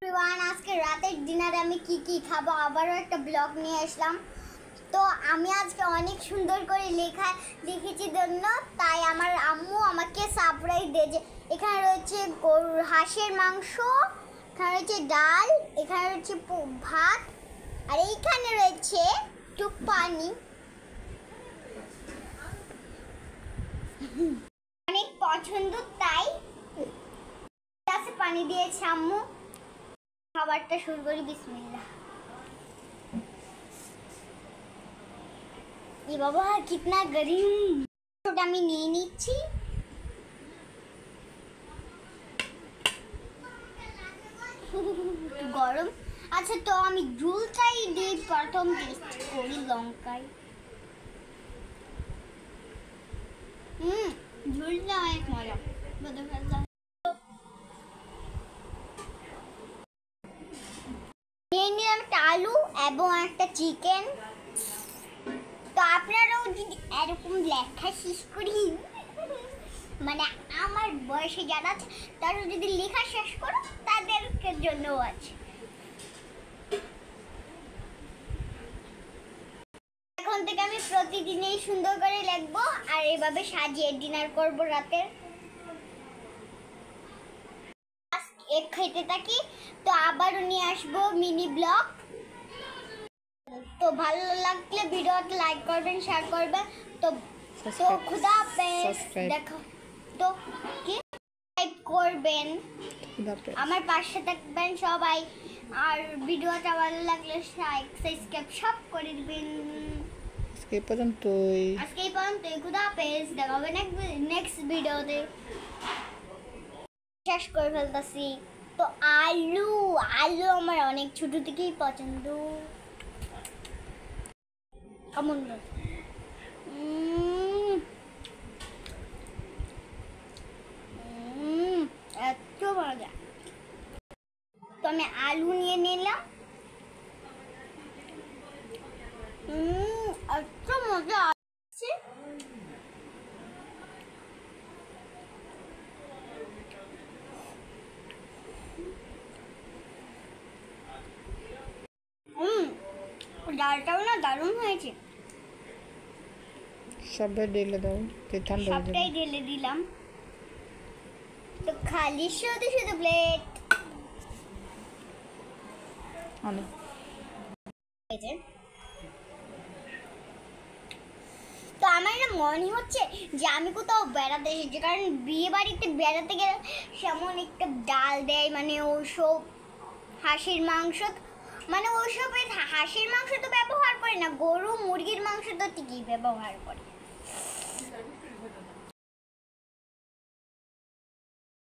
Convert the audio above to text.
Everyone, আজকে রাতের ডিনারে আমি কি খাবো আবারও একটা ব্লগ নিয়ে আসলাম। তো আমি আজকে অনেক সুন্দর করে লিখেছি জন্য তাই আমার আম্মু আমাকে সারপ্রাইজ দিয়েছে। এখানে রয়েছে গরুর হাঁসের মাংস, এখানে রয়েছে ডাল, এখানে রয়েছে ভাত, আর এইখানে রয়েছে একটু পানি। অনেক পছন্দ তাই গ্লাসে পানি দিয়েছে আম্মু। খাবারটা শুরু করি, বিসমিল্লাহ। ये बाबा कितना गरम। ওটা আমি নিয়ে নিচ্ছি। গরম। আচ্ছা, তো আমি ঝুলটাই দিয়ে প্রথম টেস্ট করি লঙ্কায়। ঝুলটা অনেক মজা। নিয়ে নিলাম একটা আলু এবং একটা চিকেন। তো আপনারাও যদি এরকম লেখা শেষ করি, মানে আমার বয়সে যারা আছে তারা যদি লেখা শেষ করো তাদেরকে জন্য আছে। এখন থেকে আমি প্রতিদিনই সুন্দর করে লিখবো আর এভাবে সাজিয়ে ডিনার করব রাতের। এক খাইতে থাকি, তো আবারও নিয়ে আসবো মিনি ব্লগ। তো ভালো লাগলে ভিডিওটা লাইক করবেন, শেয়ার করবেন। তো খুদা হাফেজ। দেখো তো কি সাবস্ক্রাইব করবেন, আমার পাশে থাকবেন সবাই। আর ভিডিওটা ভালো লাগলে সাবস্ক্রাইব সব করে দিবেন। আজকে এই পর্যন্তই। খুদা হাফেজ। দেখা হবে নেক্সট ভিডিওতে। শেষ করে ফেলতেছি। তো আলু আমার অনেক ছোট থেকেই পছন্দ। কেমন এত মজা। তো আমি আলু নিয়ে নিলাম। এত মজা আছে। ডালটাও না দারুণ হয়েছে। সবটাই ঢেলে দাও, সবটাই ঢেলে দিলাম। তো খালি শুধু প্লেট। তো আমার না মনে হচ্ছে যে আমি কোথাও বেড়াতে এসেছি, কারণ বিয়ে বাড়িতে বেড়াতে গেলে সেমন একটা ডাল দেয়, মানে ওসব হাঁসের মাংস, মানে ওসবের হাঁসের মাংস তো ব্যবহার করে না, গরু মুরগির মাংস তো ঠিকই ব্যবহার করে।